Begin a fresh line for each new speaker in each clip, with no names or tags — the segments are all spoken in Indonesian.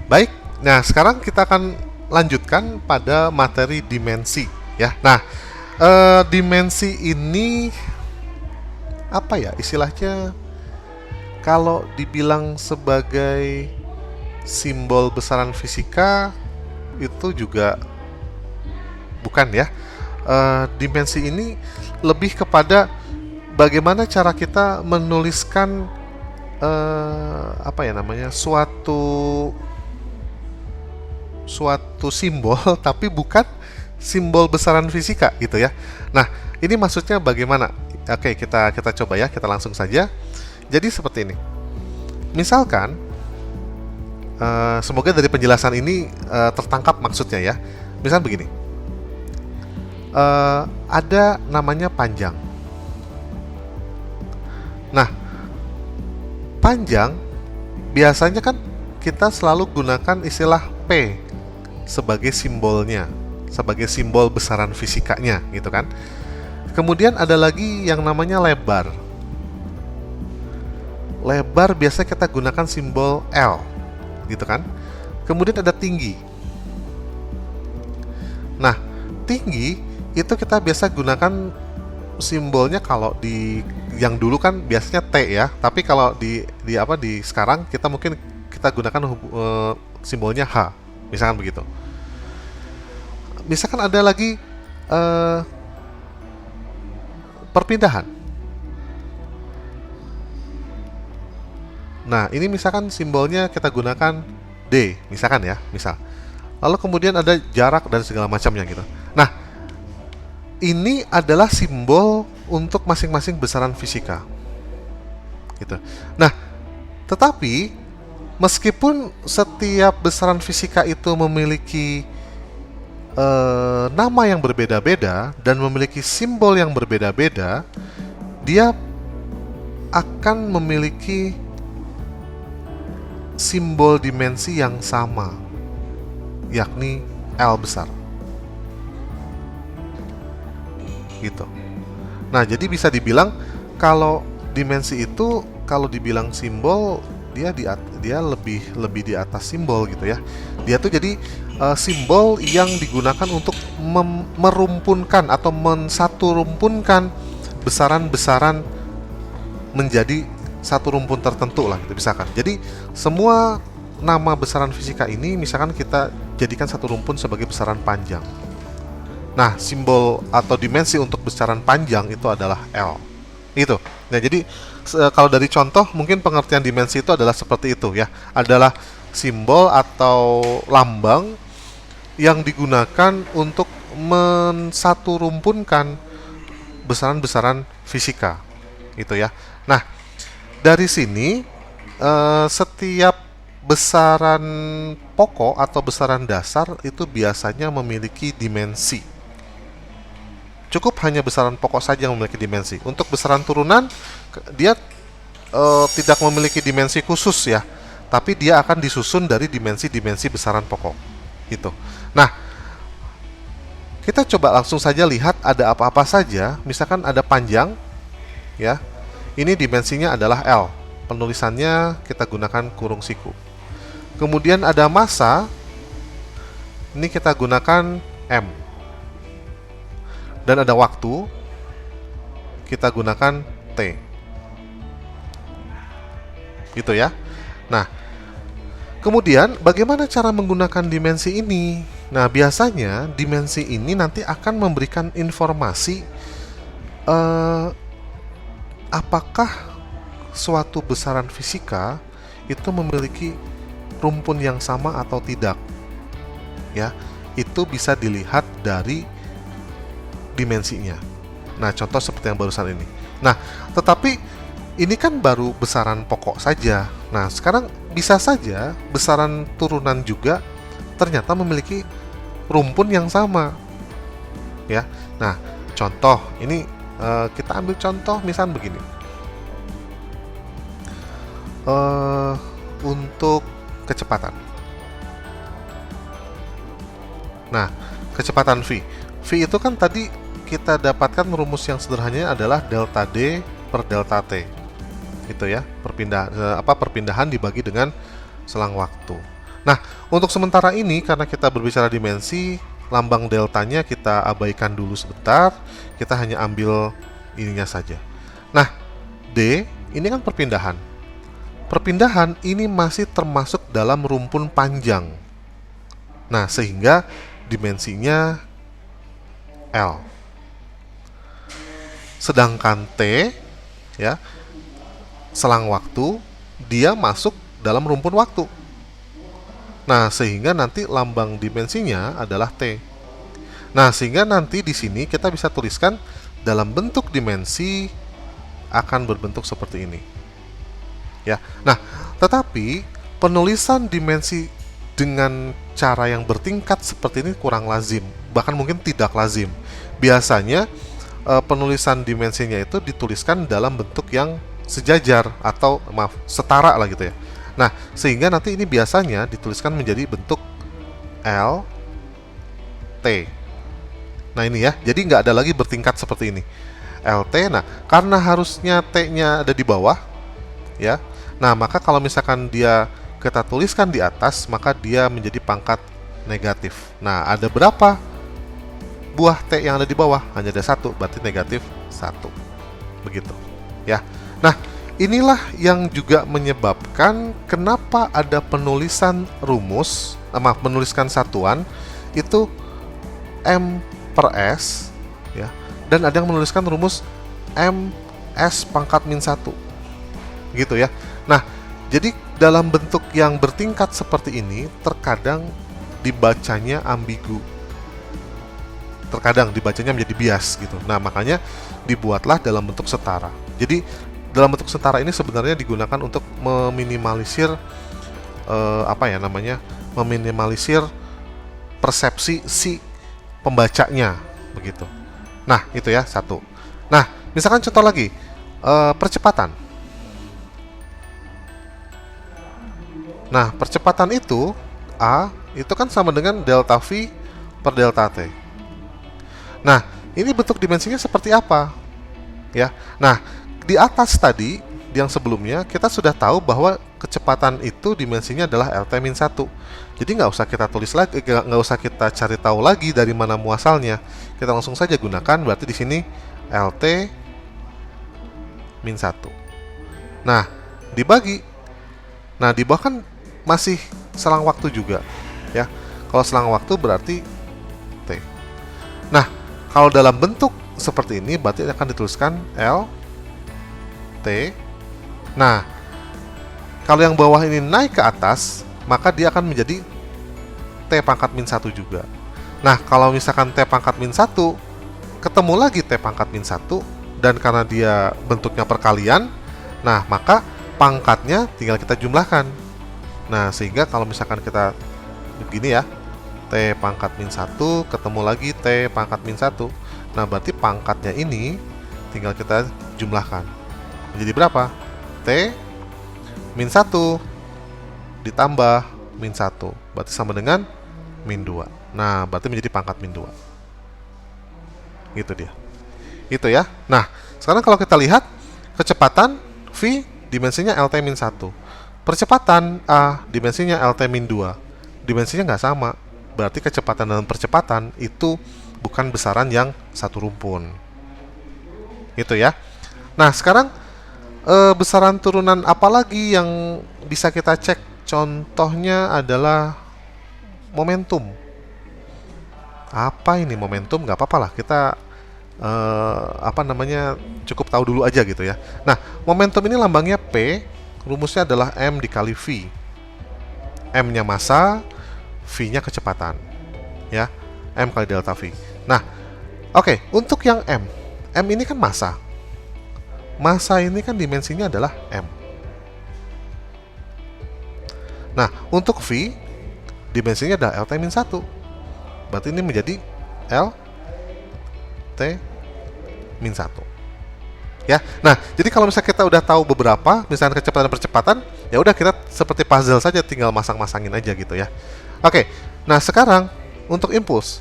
Baik, nah sekarang kita akan lanjutkan pada materi dimensi ya. Nah, dimensi ini apa ya istilahnya, kalau dibilang sebagai simbol besaran fisika itu juga bukan ya. Dimensi ini lebih kepada bagaimana cara kita menuliskan apa ya namanya, suatu simbol tapi bukan simbol besaran fisika gitu ya. Nah, ini maksudnya bagaimana? Oke, kita coba ya, kita langsung saja. Jadi seperti ini. Misalkan semoga dari penjelasan ini tertangkap maksudnya ya. Misal begini. Ada namanya panjang. Nah, panjang biasanya kan kita selalu gunakan istilah P sebagai simbolnya, sebagai simbol besaran fisikanya gitu kan. Kemudian ada lagi yang namanya lebar. Lebar biasa kita gunakan simbol L gitu kan. Kemudian ada tinggi. Nah, tinggi itu kita biasa gunakan simbolnya, kalau di yang dulu kan biasanya T ya, tapi kalau di sekarang kita mungkin kita gunakan simbolnya H, misalkan begitu. Misalkan ada lagi perpindahan. Nah, ini misalkan simbolnya kita gunakan D, misalkan ya, misal. Lalu kemudian ada jarak dan segala macamnya gitu. Nah, ini adalah simbol untuk masing-masing besaran fisika. Gitu. Nah, tetapi meskipun setiap besaran fisika itu memiliki nama yang berbeda-beda dan memiliki simbol yang berbeda-beda, dia akan memiliki simbol dimensi yang sama, yakni L besar. Gitu. Nah, jadi bisa dibilang kalau dimensi itu kalau dibilang simbol, dia lebih di atas simbol gitu ya. Dia tuh jadi simbol yang digunakan untuk merumpunkan atau mensatu rumpunkan besaran-besaran menjadi satu rumpun tertentu lah gitu misalkan. Jadi semua nama besaran fisika ini misalkan kita jadikan satu rumpun sebagai besaran panjang. Nah, simbol atau dimensi untuk besaran panjang itu adalah L. Itu. Nah, jadi kalau dari contoh mungkin pengertian dimensi itu adalah seperti itu ya. Adalah simbol atau lambang yang digunakan untuk mensatu rumpunkan besaran-besaran fisika. Itu ya. Nah, dari sini setiap besaran pokok atau besaran dasar itu biasanya memiliki dimensi. Cukup hanya besaran pokok saja yang memiliki dimensi. Untuk besaran turunan, dia tidak memiliki dimensi khusus ya, tapi dia akan disusun dari dimensi-dimensi besaran pokok. Gitu. Nah, kita coba langsung saja lihat ada apa-apa saja. Misalkan ada panjang, ya. Ini dimensinya adalah L. Penulisannya kita gunakan kurung siku. Kemudian ada massa, ini kita gunakan M. Dan ada waktu, kita gunakan T. Gitu ya. Nah, kemudian bagaimana cara menggunakan dimensi ini? Nah, biasanya dimensi ini nanti akan memberikan informasi apakah suatu besaran fisika itu memiliki rumpun yang sama atau tidak. Ya, itu bisa dilihat dari dimensinya. Nah, contoh seperti yang barusan ini. Nah, tetapi ini kan baru besaran pokok saja. Nah, sekarang bisa saja besaran turunan juga ternyata memiliki rumpun yang sama. Ya. Nah, contoh ini kita ambil contoh misal begini. Untuk kecepatan. Nah, kecepatan V. V itu kan tadi kita dapatkan rumus yang sederhananya adalah delta D per delta T. Itu ya, perpindahan dibagi dengan selang waktu. Nah, untuk sementara ini karena kita berbicara dimensi, lambang deltanya kita abaikan dulu sebentar. Kita hanya ambil ininya saja. Nah, D ini kan perpindahan. Perpindahan ini masih termasuk dalam rumpun panjang. Nah, sehingga dimensinya L. Sedangkan T ya, selang waktu, dia masuk dalam rumpun waktu. Nah, sehingga nanti lambang dimensinya adalah T. Nah, sehingga nanti di sini kita bisa tuliskan dalam bentuk dimensi akan berbentuk seperti ini. Ya. Nah, tetapi penulisan dimensi dengan cara yang bertingkat seperti ini kurang lazim, bahkan mungkin tidak lazim. Biasanya penulisan dimensinya itu dituliskan dalam bentuk yang sejajar atau setara lah gitu ya. Nah, sehingga nanti ini biasanya dituliskan menjadi bentuk L, T. Nah ini ya, jadi nggak ada lagi bertingkat seperti ini. LT, nah karena harusnya T-nya ada di bawah, ya. Nah, maka kalau misalkan dia kita tuliskan di atas, maka dia menjadi pangkat negatif. Nah, ada berapa buah T yang ada di bawah? Hanya ada satu, berarti negatif 1. Begitu, ya. Nah, inilah yang juga menyebabkan kenapa ada penulisan rumus, menuliskan satuan itu M per S, ya, dan ada yang menuliskan rumus M S pangkat min 1, gitu ya. Nah, jadi dalam bentuk yang bertingkat seperti ini terkadang dibacanya ambigu, terkadang dibacanya menjadi bias gitu. Nah, makanya dibuatlah dalam bentuk setara. Jadi dalam bentuk setara ini sebenarnya digunakan untuk meminimalisir meminimalisir persepsi si pembacanya begitu. Nah, itu ya satu. Nah, misalkan contoh lagi, percepatan. Nah, percepatan itu A itu kan sama dengan delta V per delta T. Nah, ini bentuk dimensinya seperti apa? Ya. Nah, di atas tadi, yang sebelumnya, kita sudah tahu bahwa kecepatan itu dimensinya adalah LT-1. Jadi nggak usah kita tulis lagi, nggak usah kita cari tahu lagi dari mana muasalnya. Kita langsung saja gunakan, berarti di sini LT-1. Nah, dibagi. Nah, di bawah kan masih selang waktu juga, ya. Kalau selang waktu berarti T. Nah, kalau dalam bentuk seperti ini, berarti akan dituliskan L T. Nah, kalau yang bawah ini naik ke atas, maka dia akan menjadi T pangkat min 1 juga. Nah, kalau misalkan T pangkat min 1 ketemu lagi T pangkat min 1, dan karena dia bentuknya perkalian, nah maka pangkatnya tinggal kita jumlahkan. Nah, sehingga kalau misalkan kita begini ya, T pangkat min 1 ketemu lagi T pangkat min 1. Nah, berarti pangkatnya ini tinggal kita jumlahkan. Jadi berapa? T min 1 ditambah min 1, berarti sama dengan min 2. Nah, berarti menjadi pangkat min 2. Gitu dia. Itu ya. Nah, sekarang kalau kita lihat kecepatan V dimensinya LT min 1. Percepatan A dimensinya LT min 2. Dimensinya nggak sama. Berarti kecepatan dan percepatan itu bukan besaran yang satu rumpun. Itu ya. Nah, sekarang besaran turunan apa lagi yang bisa kita cek? Contohnya adalah momentum. Apa ini momentum? Nggak apa-apa lah, kita cukup tahu dulu aja gitu ya. Nah, momentum ini lambangnya P, rumusnya adalah M dikali V. M-nya massa, V-nya kecepatan, ya. M kali delta V. Nah, oke, untuk yang M ini kan massa. Massa ini kan dimensinya adalah M. Nah, untuk V dimensinya adalah LT-1. Berarti ini menjadi LT-1. Ya. Nah, jadi kalau misalnya kita udah tahu beberapa, misalnya kecepatan dan percepatan, ya udah kita seperti puzzle saja, tinggal masang-masangin aja gitu ya. Oke. Nah, sekarang untuk impuls.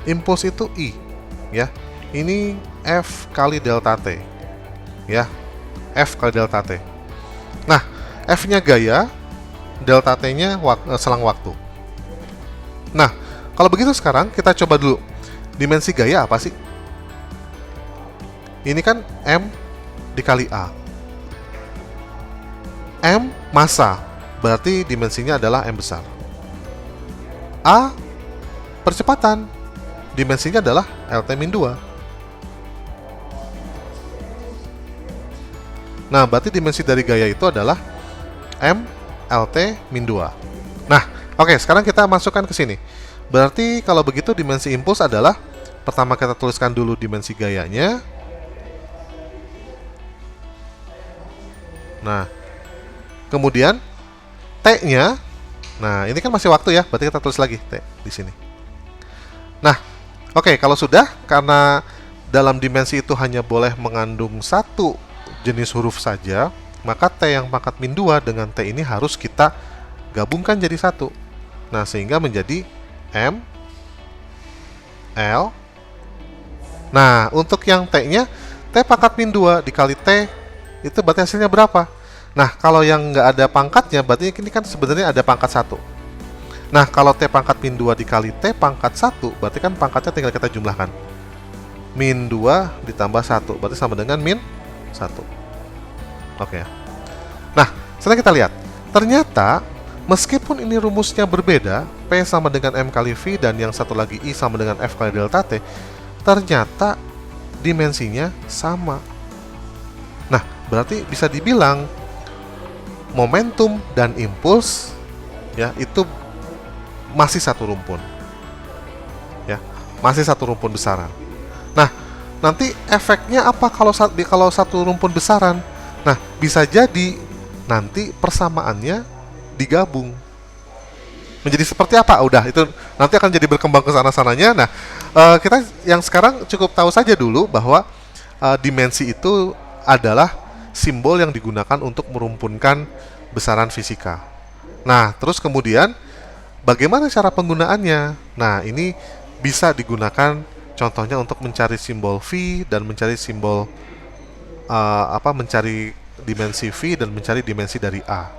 Impuls itu I, ya. Ini F kali delta T, ya, F kali delta T. Nah, F-nya gaya, delta T-nya selang waktu. Nah, kalau begitu sekarang kita coba dulu. Dimensi gaya apa sih? Ini kan M dikali A. M massa, berarti dimensinya adalah M besar. A percepatan, dimensinya adalah LT-2. Nah, berarti dimensi dari gaya itu adalah M LT-2. Nah, oke, sekarang kita masukkan ke sini. Berarti kalau begitu dimensi impuls adalah, pertama kita tuliskan dulu dimensi gayanya. Nah, kemudian T-nya, nah ini kan masih waktu ya, berarti kita tulis lagi T di sini. Nah, oke, kalau sudah, karena dalam dimensi itu hanya boleh mengandung satu jenis huruf saja, maka T yang pangkat min 2 dengan T ini harus kita gabungkan jadi satu. Nah, sehingga menjadi M L. Nah, untuk yang T-nya, T pangkat min 2 dikali T, itu berarti hasilnya berapa? Nah, kalau yang nggak ada pangkatnya, berarti ini kan sebenarnya ada pangkat 1. Nah, kalau T pangkat min 2 dikali T pangkat 1, berarti kan pangkatnya tinggal kita jumlahkan. Min 2 ditambah 1, berarti sama dengan min 1. Oke. Nah, setelah kita lihat, ternyata meskipun ini rumusnya berbeda, P sama dengan M kali V dan yang satu lagi I sama dengan F kali delta T, ternyata dimensinya sama. Nah, berarti bisa dibilang momentum dan impuls ya itu masih satu rumpun. Ya, masih satu rumpun besaran. Nah, nanti efeknya apa kalau satu rumpun besaran? Nah, bisa jadi nanti persamaannya digabung. Menjadi seperti apa? Udah, itu nanti akan jadi berkembang ke sana-sananya. Nah, kita yang sekarang cukup tahu saja dulu bahwa dimensi itu adalah simbol yang digunakan untuk merumpunkan besaran fisika. Nah, terus kemudian bagaimana cara penggunaannya? Nah, ini bisa digunakan contohnya untuk mencari simbol V dan mencari simbol mencari dimensi V dan mencari dimensi dari A.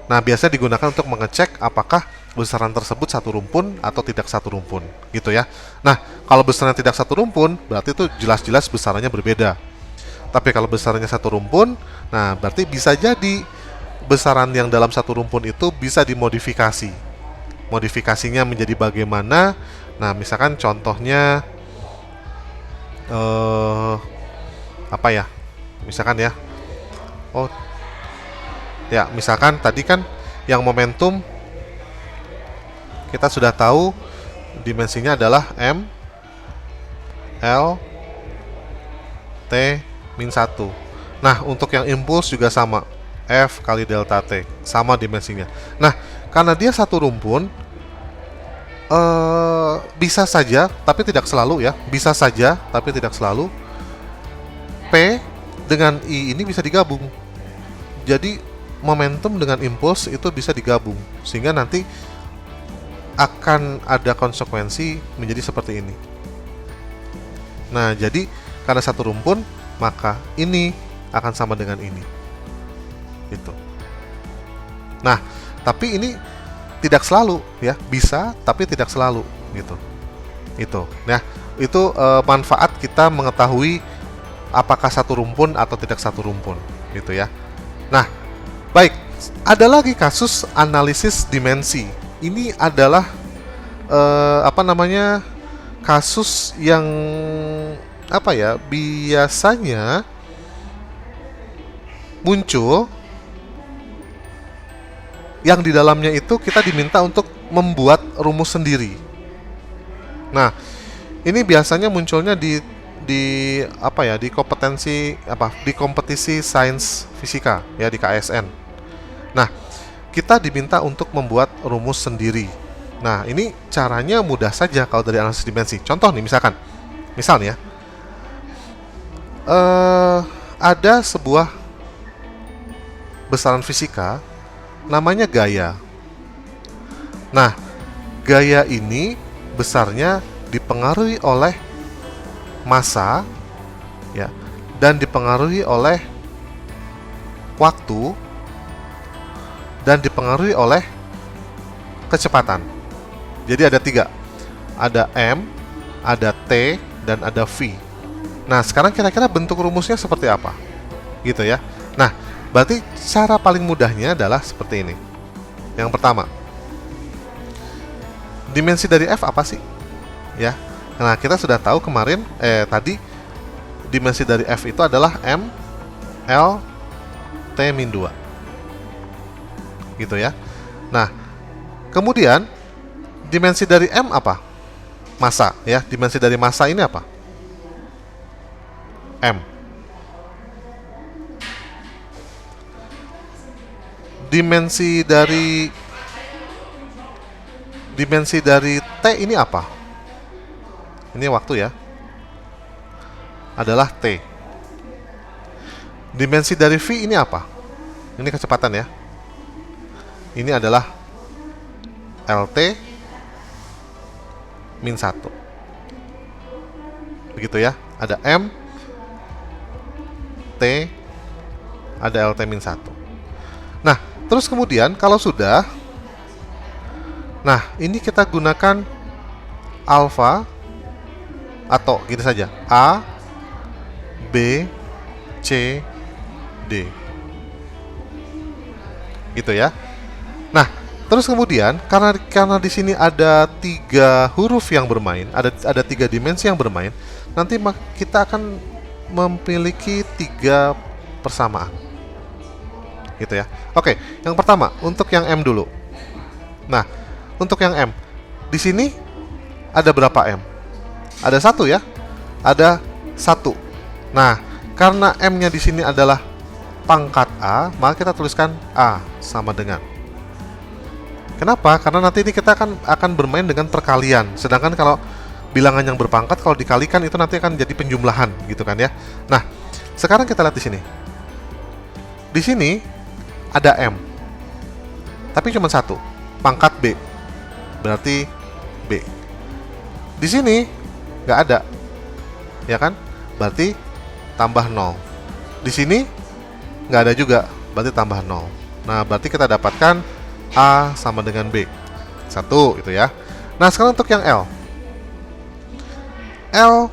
Nah, biasanya digunakan untuk mengecek apakah besaran tersebut satu rumpun atau tidak satu rumpun, gitu ya. Nah, kalau besarannya tidak satu rumpun, berarti itu jelas-jelas besarannya berbeda. Tapi kalau besarannya satu rumpun, nah berarti bisa jadi besaran yang dalam satu rumpun itu bisa dimodifikasi. Modifikasinya menjadi bagaimana? Nah, misalkan contohnya apa ya? Misalkan ya. Oh. Ya, misalkan tadi kan yang momentum kita sudah tahu dimensinya adalah M L T min 1. Nah, untuk yang impuls juga sama, F kali delta T, sama dimensinya. Nah, karena dia satu rumpun, bisa saja, tapi tidak selalu ya, bisa saja, tapi tidak selalu, P dengan I ini bisa digabung. Jadi, momentum dengan impuls itu bisa digabung, sehingga nanti akan ada konsekuensi menjadi seperti ini. Nah, jadi karena satu rumpun, maka ini akan sama dengan ini. Itu. Nah, tapi ini tidak selalu ya, bisa tapi tidak selalu gitu. Itu. Nah, itu manfaat kita mengetahui apakah satu rumpun atau tidak satu rumpun, gitu ya. Nah, baik, ada lagi kasus analisis dimensi. Ini adalah kasus yang biasanya muncul yang di dalamnya itu kita diminta untuk membuat rumus sendiri. Nah, ini biasanya munculnya di kompetisi sains fisika ya, di KSN. Nah, kita diminta untuk membuat rumus sendiri. Nah, ini caranya mudah saja kalau dari analisis dimensi. Contoh nih, misalnya ada sebuah besaran fisika namanya gaya. Nah, gaya ini besarnya dipengaruhi oleh massa ya, dan dipengaruhi oleh waktu dan dipengaruhi oleh kecepatan. Jadi ada 3. Ada M, ada T, dan ada V. Nah, sekarang kira-kira bentuk rumusnya seperti apa? Gitu ya. Nah, berarti cara paling mudahnya adalah seperti ini. Yang pertama, dimensi dari F apa sih? Ya. Nah, kita sudah tahu kemarin tadi dimensi dari F itu adalah M L T-2. Gitu ya. Nah, kemudian dimensi dari M apa? Massa ya. Dimensi dari massa ini apa? M. Dimensi dari T ini apa? Ini waktu ya. Adalah T. Dimensi dari V ini apa? Ini kecepatan ya. Ini adalah LT min 1. Begitu ya. Ada M, T, ada LT min 1. Nah, terus kemudian kalau sudah, nah ini kita gunakan alfa atau gini saja, A, B, C, D. Gitu ya. Nah, terus kemudian karena di sini ada 3 huruf yang bermain, ada 3 dimensi yang bermain, nanti kita akan memiliki 3 persamaan. Gitu ya. Oke, yang pertama untuk yang M dulu. Nah, untuk yang M, di sini ada berapa M? Ada 1 ya. Ada 1. Nah, karena M-nya di sini adalah pangkat A, maka kita tuliskan A sama dengan. Kenapa? Karena nanti ini kita akan bermain dengan perkalian. Sedangkan kalau bilangan yang berpangkat, kalau dikalikan itu nanti akan jadi penjumlahan, gitu kan ya. Nah, sekarang kita lihat di sini. Di sini ada M, tapi cuma 1, pangkat B, berarti B. Di sini nggak ada, ya kan? Berarti tambah 0. Di sini nggak ada juga, berarti tambah 0. Nah, berarti kita dapatkan A sama dengan B. 1 itu ya. Nah, sekarang untuk yang L. L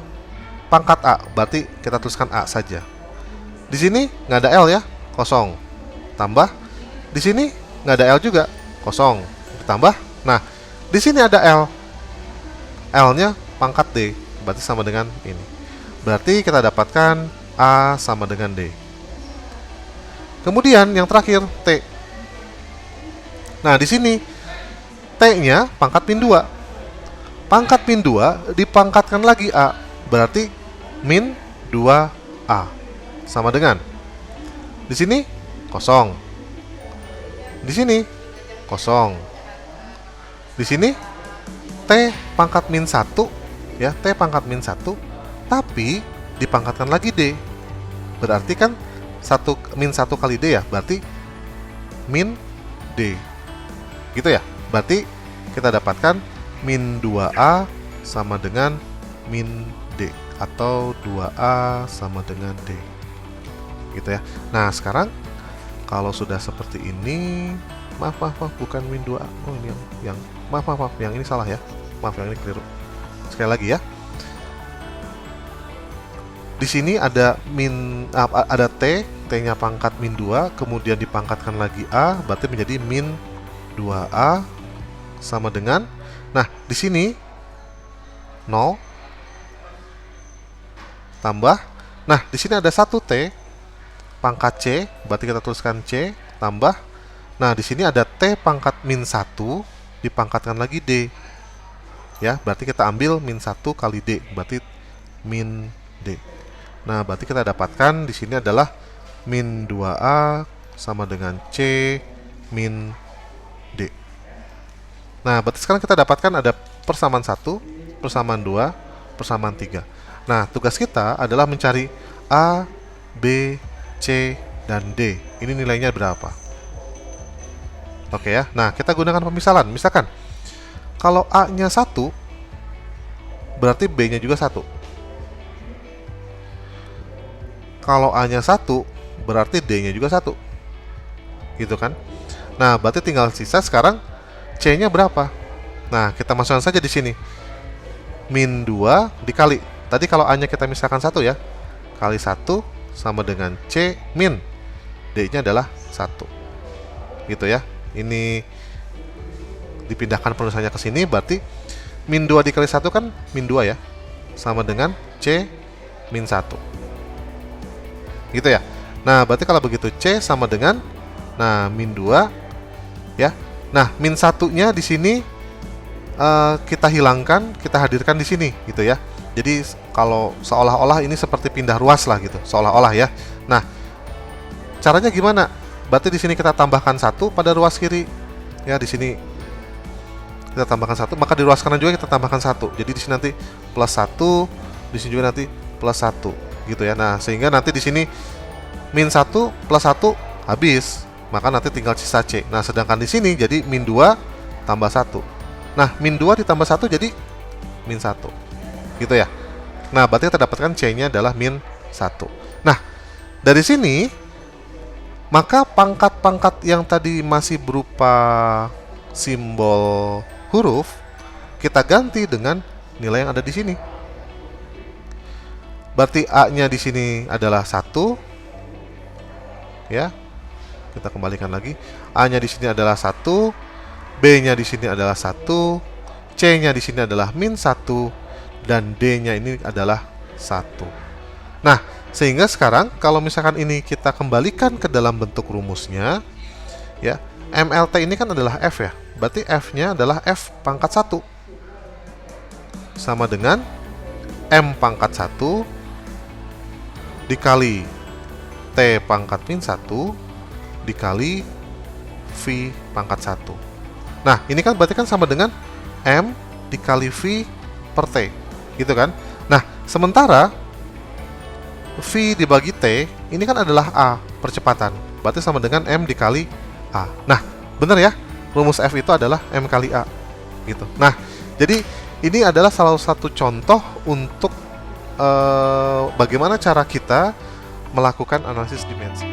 pangkat A, berarti kita tuliskan A saja. Di sini nggak ada L ya, kosong. Tambah. Di sini nggak ada L juga, kosong. Ditambah. Nah, di sini ada L. L-nya pangkat D, berarti sama dengan ini. Berarti kita dapatkan A sama dengan D. Kemudian yang terakhir T. Nah, di sini T-nya pangkat min 2. Pangkat min 2 dipangkatkan lagi A, berarti min 2A. Sama dengan di sini kosong. Di sini kosong. Di sini T pangkat min 1 ya, T pangkat min 1, tapi dipangkatkan lagi D. Berarti kan min 1 kali D ya, berarti min D. Gitu ya. Berarti kita dapatkan min 2A sama dengan min D, atau 2A sama dengan D. Gitu ya. Nah, sekarang kalau sudah seperti ini, maaf, bukan min 2A. Oh, ini yang maaf, yang ini salah ya. Maaf, yang ini keliru. Sekali lagi ya. Di sini ada ada T, T-nya pangkat min 2, kemudian dipangkatkan lagi A, berarti menjadi min 2A sama dengan, nah, di sini 0 tambah, nah, di sini ada 1 T pangkat C, berarti kita tuliskan C tambah, nah, di sini ada T pangkat min 1 dipangkatkan lagi D. Ya, berarti kita ambil min 1 kali D, berarti min D. Nah, berarti kita dapatkan di sini adalah min 2A sama dengan C min D. Nah, berarti sekarang kita dapatkan ada persamaan 1, persamaan 2, persamaan 3. Nah, tugas kita adalah mencari A, B, C, dan D. Ini nilainya berapa? Oke ya. Nah, kita gunakan pemisalan. Misalkan kalau A-nya 1, berarti B-nya juga 1. Kalau A-nya 1, berarti D-nya juga 1. Gitu kan? Nah, berarti tinggal sisa sekarang C-nya berapa? Nah, kita masukkan saja di sini. Min 2 dikali. Tadi kalau A-nya kita misalkan 1 ya. Kali 1 sama dengan C min. D-nya adalah 1. Gitu ya. Ini dipindahkan penulisannya ke sini, berarti min 2 dikali 1 kan min 2 ya. Sama dengan C min 1. Gitu ya. Nah, berarti kalau begitu C sama dengan min 2 ya. Nah, min 1-nya di sini kita hilangkan, kita hadirkan di sini gitu ya. Jadi kalau seolah-olah ini seperti pindah ruas lah gitu, seolah-olah ya. Nah, caranya gimana? Berarti di sini kita tambahkan 1 pada ruas kiri. Ya, di sini kita tambahkan 1, maka di ruas kanan juga kita tambahkan 1. Jadi di sini nanti plus 1, di sini juga nanti plus 1 gitu ya. Nah, sehingga nanti di sini min 1 plus 1 habis, maka nanti tinggal sisa C. Nah, sedangkan di sini jadi min 2 tambah 1. Nah, min 2 ditambah 1 jadi min 1. Gitu ya. Nah, berarti kita dapatkan C-nya adalah min 1. Nah, dari sini maka pangkat-pangkat yang tadi masih berupa simbol huruf kita ganti dengan nilai yang ada di sini. Berarti A-nya di sini adalah 1. Ya. Kita kembalikan lagi. A-nya di sini adalah 1. B-nya di sini adalah 1, C-nya di sini adalah min 1, dan D-nya ini adalah 1. Nah, sehingga sekarang kalau misalkan ini kita kembalikan ke dalam bentuk rumusnya, ya, MLT ini kan adalah F ya. Berarti F-nya adalah F pangkat 1. Sama dengan M pangkat 1 dikali T pangkat min 1 dikali V pangkat 1. Nah, ini kan berarti kan sama dengan M dikali V per T, gitu kan? Nah, sementara V dibagi T, ini kan adalah A, percepatan. Berarti sama dengan M dikali A. Nah, benar ya? Rumus F itu adalah M kali A, gitu. Nah, jadi ini adalah salah satu contoh untuk bagaimana cara kita melakukan analisis dimensi.